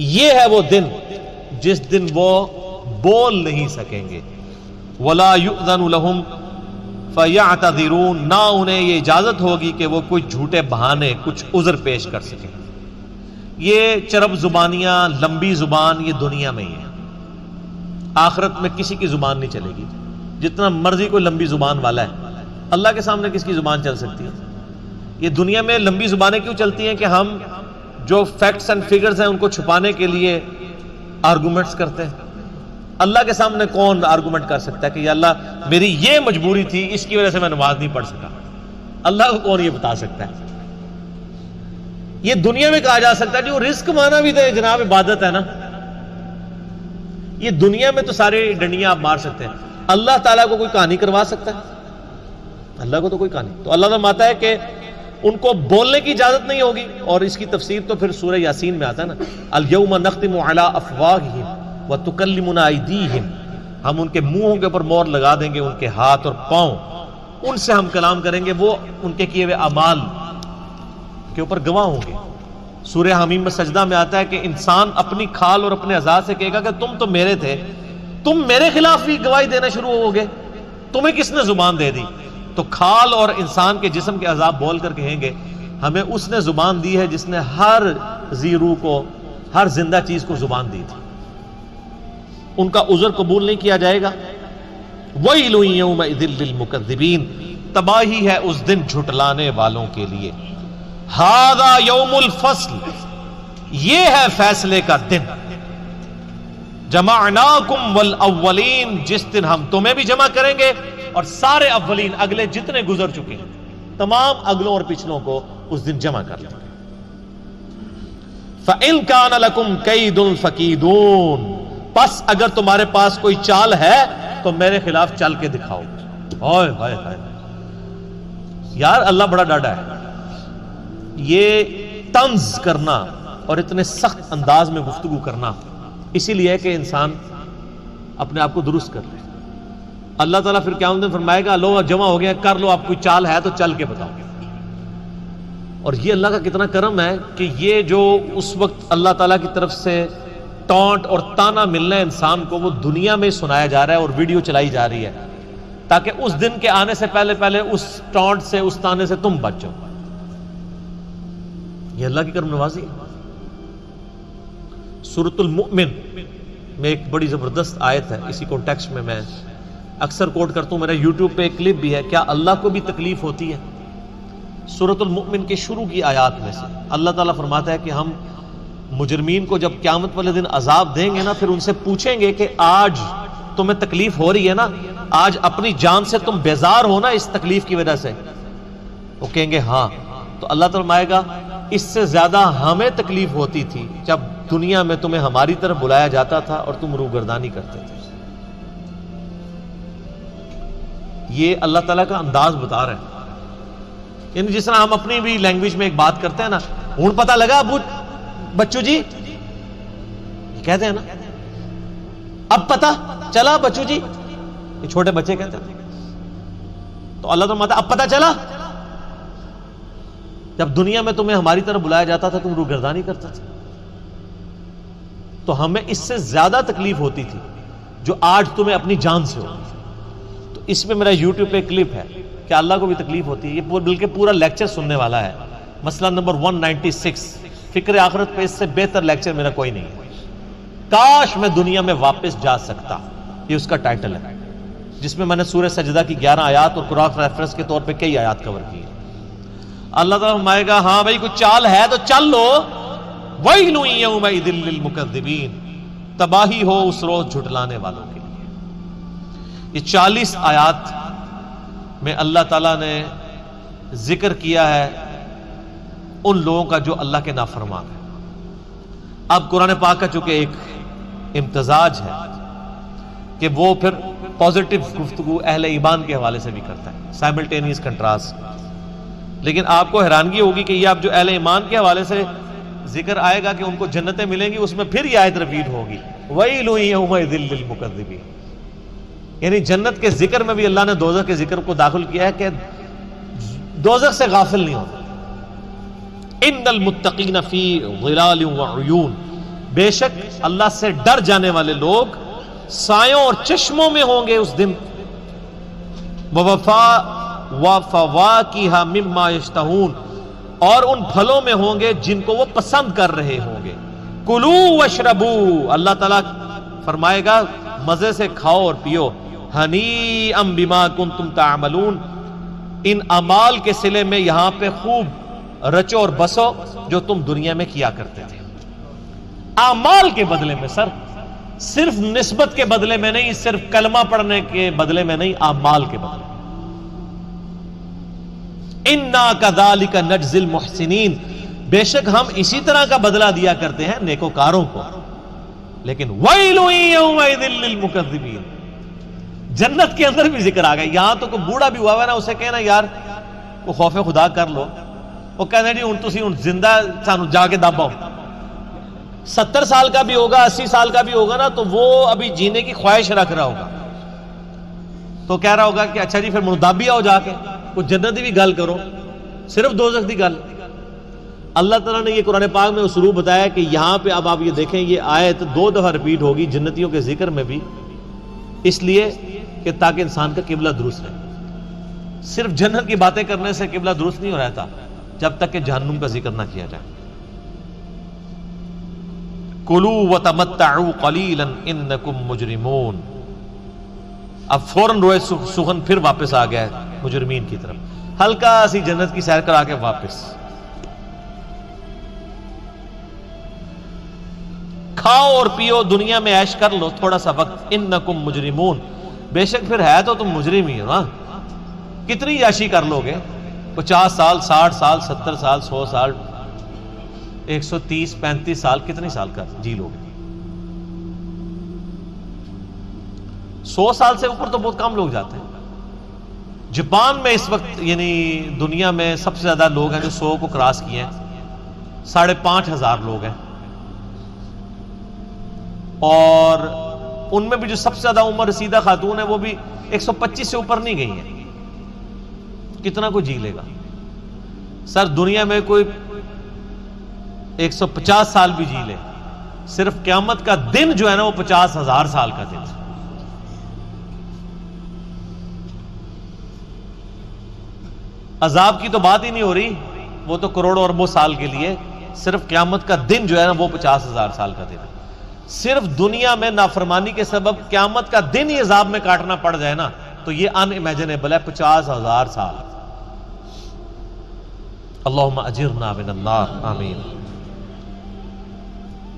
یہ ہے وہ دن جس دن وہ بول نہیں سکیں گے. وَلَا يُؤْذَنُ لَهُمْ فَيَعْتَذِرُونَ، نہ انہیں یہ اجازت ہوگی کہ وہ کچھ جھوٹے بہانے، کچھ عذر پیش کر سکیں. یہ چرب زبانیاں، لمبی زبان، یہ دنیا میں ہی ہے. آخرت میں کسی کی زبان نہیں چلے گی. جتنا مرضی کوئی لمبی زبان والا ہے، اللہ کے سامنے کس کی زبان چل سکتی ہے؟ یہ دنیا میں لمبی زبانیں کیوں چلتی ہیں کہ ہم جو فیکٹس اینڈ فگرز ہیں ان کو چھپانے کے لیے آرگومنٹس کرتے ہیں. اللہ کے سامنے کون آرگومنٹ کر سکتا ہے کہ یا اللہ میری یہ مجبوری تھی، اس کی وجہ سے میں نماز نہیں پڑھ سکا؟ اللہ کو کون یہ بتا سکتا ہے؟ یہ دنیا میں کہا جا سکتا ہے جو رزق مانا بھی تو جناب عبادت ہے نا. یہ دنیا میں تو سارے ڈنڈیاں آپ مار سکتے ہیں. اللہ تعالیٰ کو کوئی کہانی کروا سکتا ہے؟ اللہ کو تو کوئی کہانی. تو اللہ فرماتا ہے کہ ان کو بولنے کی اجازت نہیں ہوگی. اور اس کی تفسیر تو پھر سورہ یاسین میں آتا ہے نا، الیوم نختم علی افواہہم وتکلمنا ایدیہم، ہم ان کے منہوں کے اوپر مہر لگا دیں گے، ان کے ہاتھ اور پاؤں، ان سے ہم کلام کریں گے، وہ ان کے کیے ہوئے اعمال کے اوپر گواہ ہوں گے. سورہ حمیم میں سجدہ میں آتا ہے کہ انسان اپنی کھال اور اپنے اعضاء سے کہے گا کہ تم تو میرے تھے، تم میرے خلاف بھی گواہی دینا شروع ہو گے، تمہیں کس نے زبان دے دی؟ تو کھال اور انسان کے جسم کے اعضاء بول کر کہیں گے ہمیں اس نے زبان دی ہے جس نے ہر ذی روح کو، ہر زندہ چیز کو زبان دی تھی. ان کا عذر قبول نہیں کیا جائے گا. وَيْلٌ يَوْمَئِذٍ لِّلْمُكَذِّبِينَ، تباہی ہے اس دن جھٹلانے والوں کے لیے. هَذَا يَوْمُ الْفَصْلِ، یہ ہے فیصلے کا دن. جَمَعْنَاكُمْ وَالْأَوَّلِينَ، جس دن ہم تمہیں بھی جمع کریں گے اور سارے اولین، اگلے جتنے گزر چکے ہیں تمام اگلوں اور پچھلوں کو اس دن جمع کر لیں گے. فَإِن كَانَ لَكُمْ كَيْدٌ فَكِيدُونِ، پس اگر تمہارے پاس کوئی چال ہے تو میرے خلاف چل کے دکھاؤ. ہائے ہائے ہائے یار، اللہ بڑا ڈاڈا ہے. یہ طنز کرنا اور اتنے سخت انداز میں گفتگو کرنا اسی لیے ہے کہ انسان اپنے آپ کو درست کر لے. اللہ تعالیٰ پھر قیامت میں فرمائے گا لو جمع ہو گیا، کر لو، آپ کوئی چال ہے تو چل کے بتاؤ. اور یہ اللہ کا کتنا کرم ہے کہ یہ جو اس وقت اللہ تعالیٰ کی طرف سے ٹونٹ اور تانا ملنا ہے انسان کو، وہ دنیا میں سنایا جا رہا ہے اور ویڈیو چلائی جا رہی ہے تاکہ اس دن کے آنے سے پہلے پہلے اس ٹونٹ سے، اس تانے سے تم بچ جاؤ. یہ اللہ کی کرم نوازی ہے. سورۃ المؤمن میں ایک بڑی زبردست آیت ہے، اسی کانٹیکسٹ میں اکثر کوٹ کرتا ہوں، میرا یوٹیوب پہ ایک کلپ بھی ہے، کیا اللہ کو بھی تکلیف ہوتی ہے؟ سورۃ المؤمن کے شروع کی آیات میں سے اللہ تعالیٰ فرماتا ہے کہ ہم مجرمین کو جب قیامت والے دن عذاب دیں گے نا، پھر ان سے پوچھیں گے کہ آج تمہیں تکلیف ہو رہی ہے نا، آج اپنی جان سے تم بیزار ہو نا اس تکلیف کی وجہ سے؟ وہ کہیں گے ہاں. تو اللہ تعالیٰ فرمائے گا اس سے زیادہ ہمیں تکلیف ہوتی تھی جب دنیا میں تمہیں ہماری طرف بلایا جاتا تھا اور تم روگردانی کرتے تھے. یہ اللہ تعالیٰ کا انداز بتا رہے ہیں. یعنی جس طرح ہم اپنی بھی لینگویج میں ایک بات کرتے ہیں نا، ہوں پتہ لگا ابو بچو جی، یہ کہتے ہیں نا، اب پتہ چلا بچو جی، یہ چھوٹے بچے کہتے ہیں. تو اللہ تعالیٰ اب پتہ چلا جب دنیا میں تمہیں ہماری طرف بلایا جاتا تھا تم روگردانی کرتا تھا. تو ہمیں اس سے زیادہ تکلیف ہوتی تھی جو آج تمہیں اپنی جان سے ہوتی. تو اس میں میرا یوٹیوب پہ کلپ ہے کہ اللہ کو بھی تکلیف ہوتی ہے. یہ بلکہ پورا لیکچر سننے والا ہے، مسئلہ نمبر 196، فکر آخرت پہ اس سے بہتر لیکچر میرا کوئی نہیں ہے. کاش میں دنیا میں واپس جا سکتا، یہ اس کا ٹائٹل ہے، جس میں نے سورہ سجدہ کی 11 آیات اور قرآن ریفرنس کے طور پہ کئی آیات کور کی. اللہ تعالیٰ فرمائے گا ہاں بھائی کوئی چال ہے تو چل لو. وَيْلٌ يَوْمَئِذٍ لِّلْمُكَذِّبِينَ، تباہی ہو اس روز جھٹلانے والوں کے لیے. یہ 40 آیات میں اللہ تعالیٰ نے ذکر کیا ہے ان لوگوں کا جو اللہ کے نافرمان ہیں. اب قرآن پاک کا چونکہ ایک امتزاج ہے کہ وہ پھر پازیٹیو گفتگو اہل ایمان کے حوالے سے بھی کرتا ہے، سائملٹینیس کنٹراسٹ. لیکن آپ کو حیرانگی ہوگی کہ یہ اب جو اہل ایمان کے حوالے سے ذکر آئے گا کہ ان کو جنتیں ملیں گی، اس میں پھر یہ آیت ریپیٹ ہوگی وَيْلٌ يَوْمَئِذٍ لِّلْمُكَذِّبِينَ. یعنی جنت کے ذکر میں بھی اللہ نے دوزخ کے ذکر کو داخل کیا ہے کہ دوزخ سے غافل نہیں ہونا. ان المتقین فی ظلال وعیون، بے شک اللہ سے ڈر جانے والے لوگ سایوں اور چشموں میں ہوں گے اس دن. وَفَوَاكِهَ مِمَّا يَشْتَهُونَ اور ان پھلوں میں ہوں گے جن کو وہ پسند کر رہے ہوں گے. کُلُوا وَاشْرَبُوا اللہ تعالیٰ فرمائے گا مزے سے کھاؤ اور پیو. ہنیئا بما کنتم تعملون ان اعمال کے صلے میں یہاں پہ خوب رچو اور بسو جو تم دنیا میں کیا کرتے تھے. اعمال کے بدلے میں سر، صرف نسبت کے بدلے میں نہیں، صرف کلمہ پڑھنے کے بدلے میں نہیں، اعمال کے بدلے. اِنَّا كَذَلِكَ نَجْزِي الْمُحْسِنِينَ بے شک ہم اسی طرح کا بدلہ دیا کرتے ہیں نیکوکاروں کو. لیکن وَيْلٌ يَوْمَئِذٍ لِّلْمُكَذِّبِينَ جنت کے اندر بھی ذکر آ گیا. یہاں تو کوئی بوڑھا بھی ہوا ہے نا، اسے کہنا یار وہ خوف خدا کر لو، وہ کہنا جی ہن تسی ہن زندہ سانو جا کے دباؤ. 70 سال کا بھی ہوگا، 80 سال کا بھی ہوگا نا، تو وہ ابھی جینے کی خواہش رکھ رہا ہوگا، تو کہہ رہا ہوگا کہ اچھا جی پھر منودابی آؤ جا کے کوئی جنتی بھی گل کرو، صرف دوزخ دی گل. اللہ تعالیٰ نے یہ قرآن پاک میں اسلوب بتایا کہ یہاں پہ اب آپ یہ دیکھیں یہ آیت 2 دفعہ ریپیٹ ہوگی جنتیوں کے ذکر میں بھی، اس لیے کہ تاکہ انسان کا قبلہ درست رہے. صرف جنت کی باتیں کرنے سے قبلہ درست نہیں ہو رہتا جب تک کہ جہنم کا ذکر نہ کیا جائے. کُلُوا وَتَمَتَّعُوا قَلِيلًا إِنَّكُمْ مُجْرِمُونَ اب فوراً روئے سخن پھر واپس آ گیا مجرمین کی طرف. ہلکا سی جنت کی سیر کرا کے واپس. کھاؤ اور پیو، دنیا میں عیش کر لو تھوڑا سا وقت. انکم مجرمون بے شک پھر ہے تو تم مجرم ہی ہو نا. کتنی عیاشی کر لو گے؟ 50 سال 60 سال 70 سال 100 سال 130 35 سال کتنے سال کا جی لو گے؟ 100 سال سے اوپر تو بہت کم لوگ جاتے ہیں. جاپان میں اس وقت یعنی دنیا میں سب سے زیادہ لوگ ہیں جو 100 کو کراس کیے ہیں، 5,500 لوگ ہیں. اور ان میں بھی جو سب سے زیادہ عمر رسیدہ خاتون ہے وہ بھی 125 سے اوپر نہیں گئی ہیں. کتنا کوئی جی لے گا سر؟ دنیا میں کوئی 150 سال بھی جی لے، صرف قیامت کا دن جو ہے نا وہ 50,000 سال کا دن. عذاب کی تو بات ہی نہیں ہو رہی، وہ تو کروڑوں اربوں سال کے لیے. صرف قیامت کا دن جو ہے نا وہ 50,000 سال کا دن ہے. صرف دنیا میں نافرمانی کے سبب قیامت کا دن ہی عذاب میں کاٹنا پڑ جائے نا تو یہ ان امیجنیبل ہے. 50,000 سال. اللہم اجرنا من النار آمین.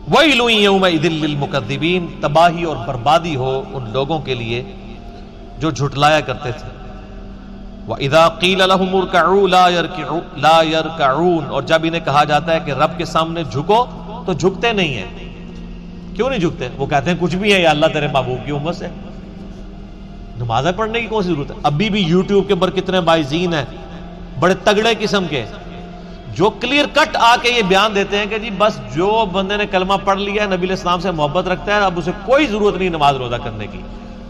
وَيْلٌ يَوْمَئِذٍ لِّلْمُكَذِّبِينَ تباہی اور بربادی ہو ان لوگوں کے لیے جو جھٹلایا کرتے تھے. وَإِذَا قِيلَ لَهُمُ ارْكَعُوا لَا يَرْكَعُونَ اور جب انہیں کہا جاتا ہے کہ رب کے سامنے جھکو تو جھکتے نہیں ہیں. کیوں نہیں جھکتے؟ وہ کہتے ہیں کچھ بھی ہے یا اللہ تیرے محبوب کی امت سے. نمازیں پڑھنے کی کون سی ضرورت ہے؟ ابھی بھی یوٹیوب کے اوپر کتنے باعثین ہیں بڑے تگڑے قسم کے جو کلیئر کٹ آ کے یہ بیان دیتے ہیں کہ جی بس جو بندے نے کلمہ پڑھ لیا ہے، نبی علیہ السلام سے محبت رکھتا ہے، اب اسے کوئی ضرورت نہیں نماز روزہ کرنے کی،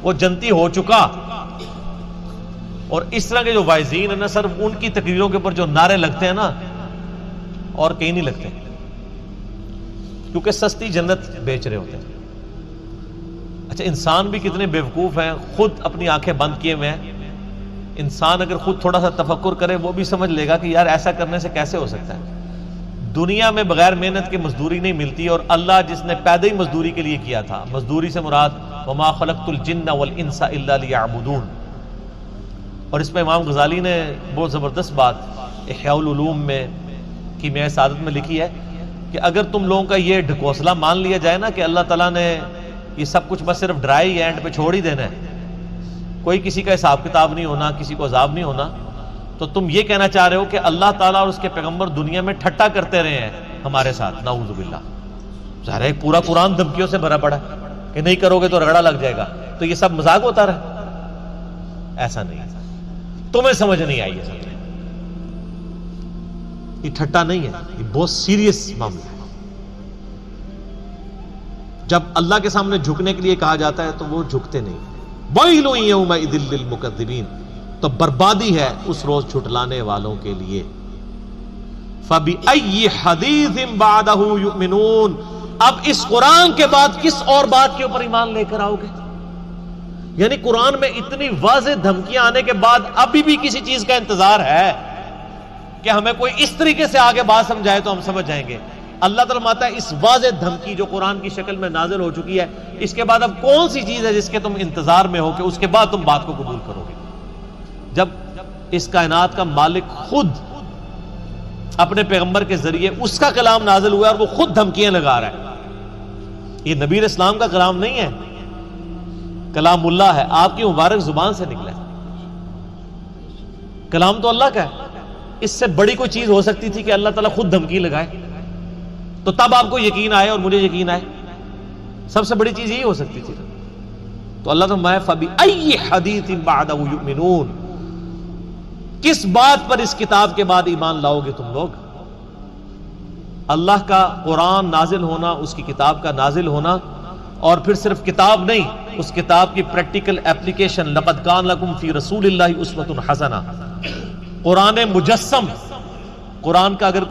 وہ جنتی ہو چکا. اور اس طرح کے جو واعظین ہیں نا سر، ان کی تقریروں کے اوپر جو نعرے لگتے ہیں نا اور کہیں نہیں لگتے، کیونکہ سستی جنت بیچ رہے ہوتے ہیں. اچھا انسان بھی کتنے بیوقوف ہیں، خود اپنی آنکھیں بند کیے ہوئے ہیں. انسان اگر خود تھوڑا سا تفکر کرے وہ بھی سمجھ لے گا کہ یار ایسا کرنے سے کیسے ہو سکتا ہے. دنیا میں بغیر محنت کے مزدوری نہیں ملتی، اور اللہ جس نے پیدا ہی مزدوری کے لیے کیا تھا، مزدوری سے مراد وما خلقت الجن والانس الا لیعبدون. اور اس میں امام غزالی نے بہت زبردست بات احیاء العلوم میں کیمیائے سعادت میں لکھی ہے کہ اگر تم لوگوں کا یہ ڈھکوسلا مان لیا جائے نا کہ اللہ تعالیٰ نے یہ سب کچھ بس صرف ڈرائی اینڈ پہ چھوڑ ہی دینا ہے، کوئی کسی کا حساب کتاب نہیں ہونا، کسی کو عذاب نہیں ہونا، تو تم یہ کہنا چاہ رہے ہو کہ اللہ تعالیٰ اور اس کے پیغمبر دنیا میں ٹھٹا کرتے رہے ہیں ہمارے ساتھ. نعوذ باللہ. ظاہر ہے پورا قرآن دھمکیوں سے بھرا پڑا کہ نہیں کرو گے تو رگڑا لگ جائے گا، تو یہ سب مذاق ہوتا رہا؟ ایسا نہیں ہے. تمہیں سمجھ نہیں آئی ہے سب. یہ ٹھٹا نہیں ہے، یہ بہت سیریس معاملہ ہے. جب اللہ کے سامنے جھکنے کے لیے کہا جاتا ہے تو وہ جھکتے نہیں. وَيْلٌ يَوْمَئِذٍ لِّلْمُكَذِّبِينَ تو بربادی ہے اس روز جھٹلانے والوں کے لیے. فَبِأَيِّ حَدِيثٍ بَعْدَهُ يُؤْمِنُونَ اب اس قرآن کے بعد کس اور بات کے اوپر ایمان لے کر آؤ گے؟ یعنی قرآن میں اتنی واضح دھمکیاں آنے کے بعد ابھی بھی کسی چیز کا انتظار ہے کہ ہمیں کوئی اس طریقے سے آگے بات سمجھائے تو ہم سمجھ جائیں گے؟ اللہ تعالیٰ ماتا ہے اس واضح دھمکی جو قرآن کی شکل میں نازل ہو چکی ہے، اس کے بعد اب کون سی چیز ہے جس کے تم انتظار میں ہو کہ اس کے بعد تم بات کو قبول کرو گے؟ جب اس کائنات کا مالک خود اپنے پیغمبر کے ذریعے اس کا کلام نازل ہوا ہے اور وہ خود دھمکیاں لگا رہا ہے۔ یہ نبی علیہ السلام کا کلام نہیں ہے، کلام اللہ ہے، آپ کی مبارک زبان سے نکلا ہے۔ کلام تو اللہ کا ہے، اس سے بڑی کوئی چیز ہو سکتی تھی کہ اللہ تعالیٰ خود دھمکی لگائے تو تب آپ کو یقین آئے اور مجھے یقین آئے؟ سب سے بڑی چیز یہی ہو سکتی تھی۔ تو اللہ تعالیٰ فَبِأَيِّ حَدِيثٍ بَعْدَهُ يُؤْمِنُونَ، کس بات پر اس کتاب کے بعد ایمان لاؤ گے تم لوگ؟ اللہ کا قرآن نازل ہونا، اس کی کتاب کا نازل ہونا، اور پھر صرف کتاب نہیں، اس کتاب کی پریکٹیکل اپلیکیشن۔ لَقَدْ كَانَ لَكُمْ فِي رَسُولِ اللَّهِ أُسْوَةٌ حَسَنَةٌ، قرآن مجسم، قرآن کا اگر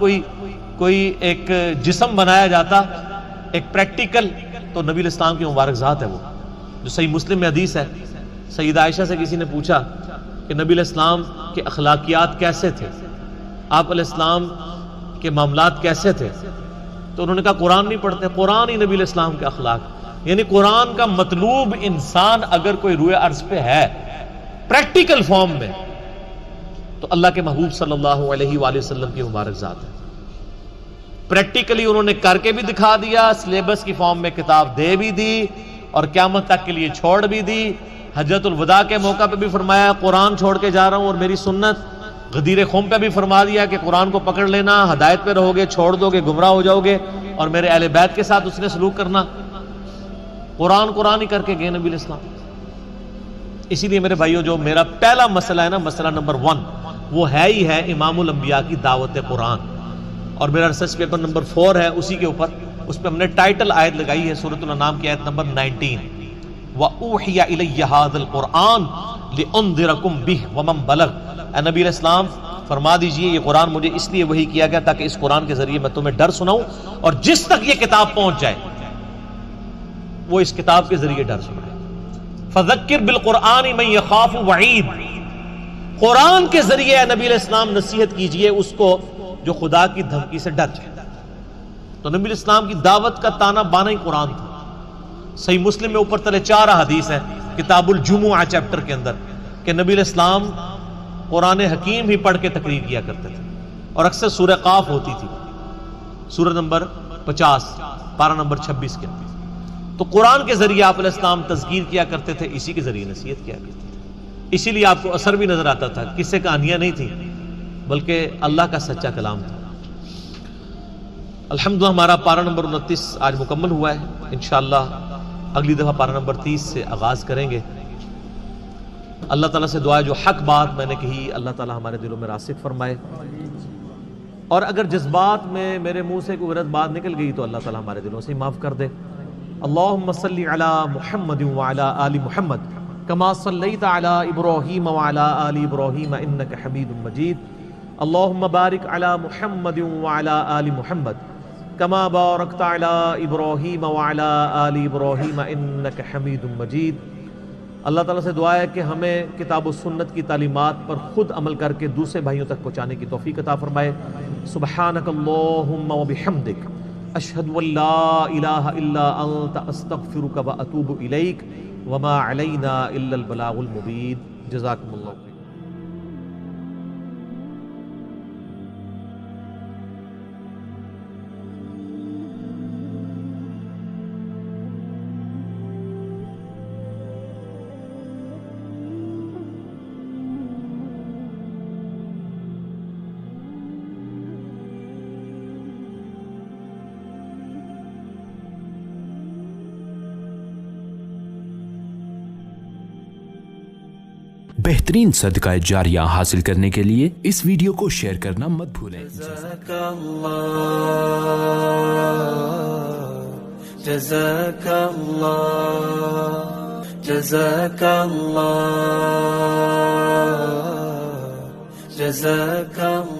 کوئی ایک جسم بنایا جاتا، ایک پریکٹیکل، تو نبی علیہ السلام کی مبارک ذات ہے وہ، جو صحیح مسلم میں حدیث ہے۔ سیدہ عائشہ سے کسی نے پوچھا کہ نبی علیہ السلام کے اخلاقیات کیسے تھے، آپ علیہ السلام کے معاملات کیسے تھے؟ تو انہوں نے کہا قرآن نہیں پڑھتے، قرآن ہی نبی علیہ السلام کے اخلاق۔ یعنی قرآن کا مطلوب انسان اگر کوئی روئے ارض پہ ہے پریکٹیکل فارم میں، تو اللہ کے محبوب صلی اللہ علیہ وآلہ وسلم کی مبارک ذات ہے۔ پریکٹیکلی انہوں نے کر کے بھی دکھا دیا، سلیبس کی فارم میں کتاب دے بھی دی اور قیامت تک کے لیے چھوڑ بھی دی۔ حجۃ الوداع کے موقع پہ بھی فرمایا قرآن چھوڑ کے جا رہا ہوں اور میری سنت۔ غدیر خم پہ بھی فرما دیا کہ قرآن کو پکڑ لینا، ہدایت پہ رہو گے، چھوڑ دو گے گمراہ ہو جاؤ گے، اور میرے اہل بیت کے ساتھ اس نے سلوک کرنا۔ قرآن ہی کر کے گئے نبی علیہ السلام۔ اسی لیے میرے بھائیوں، جو میرا پہلا مسئلہ ہے نا، مسئلہ نمبر 1، وہ ہے ہی ہے امام الانبیاء کی دعوت قرآن، اور میرا ریسرچ پیپر نمبر 4 ہے اسی کے اوپر۔ اس پہ ہم نے ٹائٹل آیت لگائی ہے سورۃ الانعام کی آیت نمبر 19، وَأُوحِيَ إِلَيَّ هَذَا الْقُرْآنُ لِأُنذِرَكُم بِهِ وَمَن بَلَغَ۔ اے نبی علیہ السلام فرما دیجئے یہ قرآن مجھے اس لیے وحی کیا گیا تاکہ اس قرآن کے ذریعے میں تمہیں ڈر سناؤں، اور جس تک یہ کتاب پہنچ جائے وہ اس کتاب کے ذریعے ڈر سنائے۔ فَذَكِّرْ بِالْقُرْآنِ مَن يَخَافُ وَعِيدٍ، قرآن کے ذریعے اے نبی علیہ السلام نصیحت کیجئے اس کو جو خدا کی دھمکی سے ڈر جائے۔ تو نبی علیہ السلام کی دعوت کا تانا بانا ہی قرآن تھا۔ صحیح مسلم میں اوپر تلے 4 حدیث ہیں کتاب الجمعہ چیپٹر کے اندر کہ نبی علیہ السلام قرآن حکیم ہی پڑھ کے تقریر کیا کرتے تھے، اور اکثر سورہ قاف ہوتی تھی، سورہ نمبر 50 پارہ نمبر 26 کے اندر۔ تو قرآن کے ذریعے آپ علیہ السلام تذکیر کیا کرتے تھے، اسی کے ذریعے نصیحت کیا کرتے تھے۔ اسی لیے آپ کو اثر بھی نظر آتا تھا، قصے کہانیاں نہیں تھیں بلکہ اللہ کا سچا کلام تھا۔ الحمدللہ ہمارا پارہ نمبر 29 آج مکمل ہوا ہے، انشاءاللہ اگلی دفعہ پارہ نمبر 30 سے آغاز کریں گے۔ اللہ تعالیٰ سے دعا ہے جو حق بات میں نے کہی اللہ تعالیٰ ہمارے دلوں میں راسخ فرمائے، اور اگر جذبات میں میرے منہ سے کوئی غلط بات نکل گئی تو اللہ تعالیٰ ہمارے دلوں سے معاف کر دے۔ اللہم صلی علی محمد وعلی آل محمد کما صلیت علی ابراہیم وعلی آل ابراہیم انک حمید مجید۔ اللہم بارک علی محمد وعلی آل محمد کما بارکت علی ابراہیم وعلی آل ابراہیم انک حمید مجید۔ اللہ تعالیٰ سے دعا ہے کہ ہمیں کتاب و سنت کی تعلیمات پر خود عمل کر کے دوسرے بھائیوں تک پہنچانے کی توفیق عطا فرمائے۔ سبحانک اللہم وبحمدک اشہد ان لا الہ الا انت استغفرک واتوب الیک وما علینا الا البلاغ المبین۔ جزاکم اللہ خیر۔ بہترین صدقہ جاریہ حاصل کرنے کے لیے اس ویڈیو کو شیئر کرنا مت بھولیں۔ جزاک اللہ، جزاک اللہ، جزاک اللہ۔